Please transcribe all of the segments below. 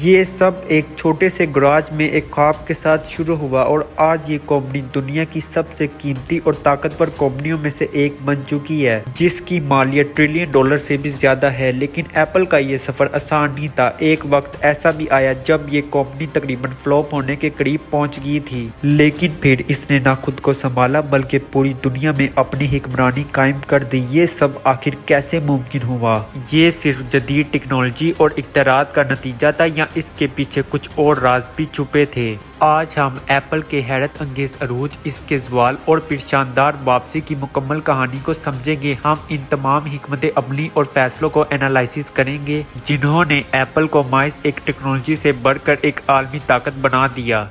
یہ سب ایک چھوٹے سے گراج میں ایک خواب کے ساتھ شروع ہوا اور آج یہ کمپنی دنیا کی سب سے قیمتی اور طاقتور کمپنیوں میں سے ایک بن چکی ہے، جس کی مالیت ٹریلین ڈالر سے بھی زیادہ ہے۔ لیکن ایپل کا یہ سفر آسان نہیں تھا۔ ایک وقت ایسا بھی آیا جب یہ کمپنی تقریباً فلاپ ہونے کے قریب پہنچ گئی تھی، لیکن پھر اس نے نہ خود کو سنبھالا بلکہ پوری دنیا میں اپنی حکمرانی قائم کر دی۔ یہ سب آخر کیسے ممکن ہوا؟ یہ صرف جدید ٹیکنالوجی اور اختراعات کا نتیجہ تھا یا اس کے پیچھے کچھ اور راز بھی چھپے تھے؟ آج ہم ایپل کے حیرت انگیز عروج، اس کے زوال اور پھر شاندار واپسی کی مکمل کہانی کو سمجھیں گے۔ ہم ان تمام حکمت عملی اور فیصلوں کو انالائسس کریں گے جنہوں نے ایپل کو محض ایک ٹیکنالوجی سے بڑھ کر ایک عالمی طاقت بنا دیا۔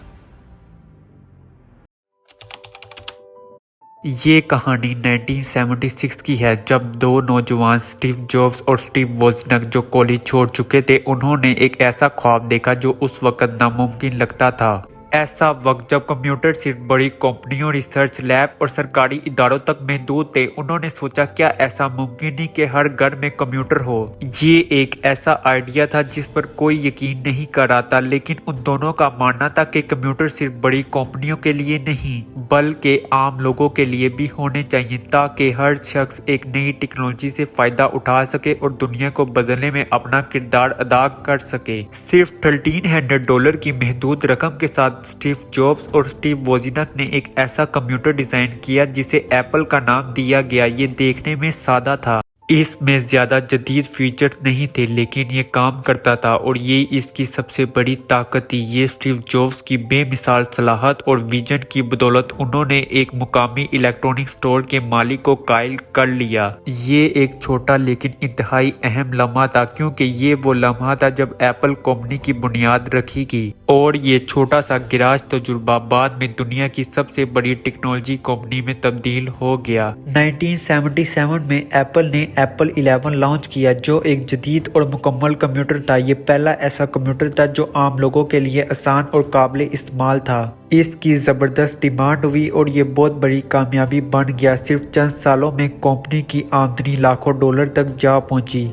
یہ کہانی 1976 کی ہے، جب دو نوجوان اسٹیو جابز اور اسٹیو ووزنیاک، جو کالج چھوڑ چکے تھے، انہوں نے ایک ایسا خواب دیکھا جو اس وقت ناممکن لگتا تھا۔ ایسا وقت جب کمپیوٹر صرف بڑی کمپنیوں، ریسرچ لیب اور سرکاری اداروں تک محدود تھے۔ انہوں نے سوچا، کیا ایسا ممکن نہیں کہ ہر گھر میں کمپیوٹر ہو؟ یہ ایک ایسا آئیڈیا تھا جس پر کوئی یقین نہیں کر رہا تھا، لیکن ان دونوں کا ماننا تھا کہ کمپیوٹر صرف بڑی کمپنیوں کے لیے نہیں بلکہ عام لوگوں کے لیے بھی ہونے چاہیے، تاکہ ہر شخص ایک نئی ٹیکنالوجی سے فائدہ اٹھا سکے اور دنیا کو بدلنے میں اپنا کردار ادا کر سکے۔ صرف $1300 کی محدود رقم کے ساتھ اسٹیو جابز اور اسٹیو ووزنیاک نے ایک ایسا کمپیوٹر ڈیزائن کیا جسے ایپل کا نام دیا گیا۔ یہ دیکھنے میں سادہ تھا، اس میں زیادہ جدید فیچرز نہیں تھے، لیکن یہ کام کرتا تھا اور یہ اس کی سب سے بڑی طاقت تھی۔ یہ اسٹیو جابز کی بے مثال صلاحیت اور ویژن کی بدولت انہوں نے ایک مقامی الیکٹرانک اسٹور کے مالک کو قائل کر لیا۔ یہ ایک چھوٹا لیکن انتہائی اہم لمحہ تھا، کیونکہ یہ وہ لمحہ تھا جب ایپل کمپنی کی بنیاد رکھی گئی اور یہ چھوٹا سا گراج تجربہ بعد میں دنیا کی سب سے بڑی ٹیکنالوجی کمپنی میں تبدیل ہو گیا۔ 1977 میں ایپل نے ایپل 11 لانچ کیا، جو ایک جدید اور مکمل کمپیوٹر تھا۔ یہ پہلا ایسا کمپیوٹر تھا جو عام لوگوں کے لیے آسان اور قابل استعمال تھا۔ اس کی زبردست ڈیمانڈ ہوئی اور یہ بہت بڑی کامیابی بن گیا۔ صرف چند سالوں میں کمپنی کی آمدنی لاکھوں ڈالر تک جا پہنچی۔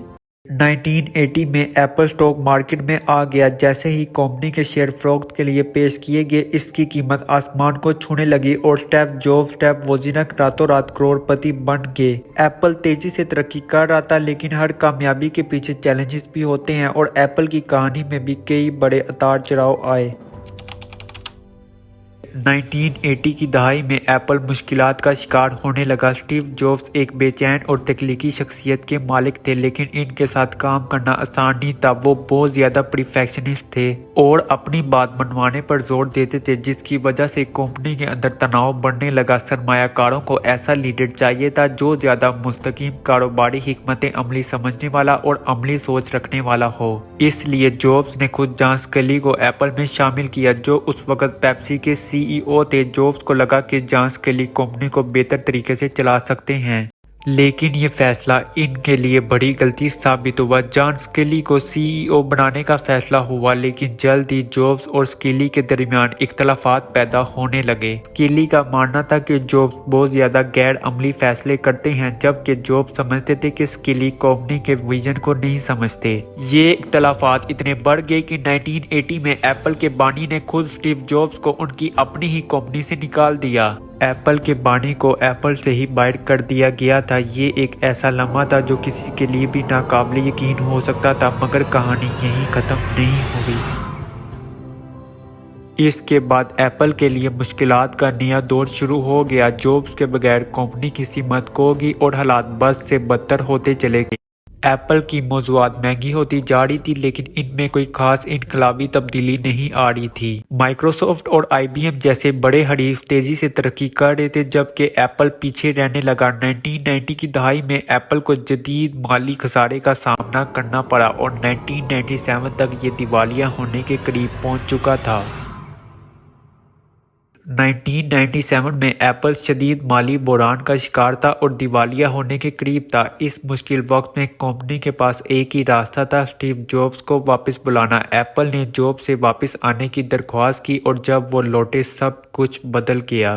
1980 میں ایپل اسٹاک مارکیٹ میں آ گیا۔ جیسے ہی کمپنی کے شیئر فروخت کے لیے پیش کیے گئے، اس کی قیمت آسمان کو چھونے لگی اور اسٹیو جابز، اسٹیو ووزنیاک راتوں رات کروڑ پتی بن گئے۔ ایپل تیزی سے ترقی کر رہا تھا، لیکن ہر کامیابی کے پیچھے چیلنجز بھی ہوتے ہیں، اور ایپل کی کہانی میں بھی کئی بڑے اتار چڑھاؤ آئے۔ 1980 کی دہائی میں ایپل مشکلات کا شکار ہونے لگا۔ اسٹیو جابز ایک بے چین اور تخلیقی شخصیت کے مالک تھے، لیکن ان کے ساتھ کام کرنا آسان نہیں تھا۔ وہ بہت زیادہ پرفیکشنسٹ تھے اور اپنی بات منوانے پر زور دیتے تھے، جس کی وجہ سے کمپنی کے اندر تناؤ بڑھنے لگا۔ سرمایہ کاروں کو ایسا لیڈر چاہیے تھا جو زیادہ مستقیم، کاروباری حکمت عملی سمجھنے والا اور عملی سوچ رکھنے والا ہو۔ اس لیے جابز نے خود جان سکیلی کو ایپل میں شامل کیا، جو اس وقت پیپسی کے CEO تھے۔ جابز کو لگا کہ جان سکیلی کمپنی کو بہتر طریقے سے چلا سکتے ہیں، لیکن یہ فیصلہ ان کے لیے بڑی غلطی ثابت ہوا۔ جان سکیلی کو CEO بنانے کا فیصلہ ہوا، لیکن جلد ہی جابز اور سکیلی کے درمیان اختلافات پیدا ہونے لگے۔ سکیلی کا ماننا تھا کہ جابز بہت زیادہ غیر عملی فیصلے کرتے ہیں، جبکہ جابز سمجھتے تھے کہ سکیلی کمپنی کے ویژن کو نہیں سمجھتے۔ یہ اختلافات اتنے بڑھ گئے کہ 1980 میں ایپل کے بانی نے خود اسٹیو جابز کو ان کی اپنی ہی کمپنی سے نکال دیا۔ ایپل کے بانی کو ایپل سے ہی باہر کر دیا گیا تھا۔ یہ ایک ایسا لمحہ تھا جو کسی کے لیے بھی ناقابل یقین ہو سکتا تھا، مگر کہانی یہیں ختم نہیں ہوئی۔ اس کے بعد ایپل کے لیے مشکلات کا نیا دور شروع ہو گیا۔ جابز کے بغیر کمپنی کی سمت کھو گئی اور حالات بد سے بدتر ہوتے چلے گئے۔ ایپل کی موضوعات مہنگی ہوتی جا رہی تھی، لیکن ان میں کوئی خاص انقلابی تبدیلی نہیں آ رہی تھی۔ مائیکروسافٹ اور IBM جیسے بڑے حریف تیزی سے ترقی کر رہے تھے، جبکہ ایپل پیچھے رہنے لگا۔ 1990 کی دہائی میں ایپل کو جدید مالی خسارے کا سامنا کرنا پڑا اور 1997 تک یہ دیوالیہ ہونے کے قریب پہنچ چکا تھا۔ 1997 میں ایپل شدید مالی بحران کا شکار تھا اور دیوالیہ ہونے کے قریب تھا۔ اس مشکل وقت میں کمپنی کے پاس ایک ہی راستہ تھا، اسٹیو جابز کو واپس بلانا۔ ایپل نے جابز سے واپس آنے کی درخواست کی اور جب وہ لوٹے، سب کچھ بدل گیا۔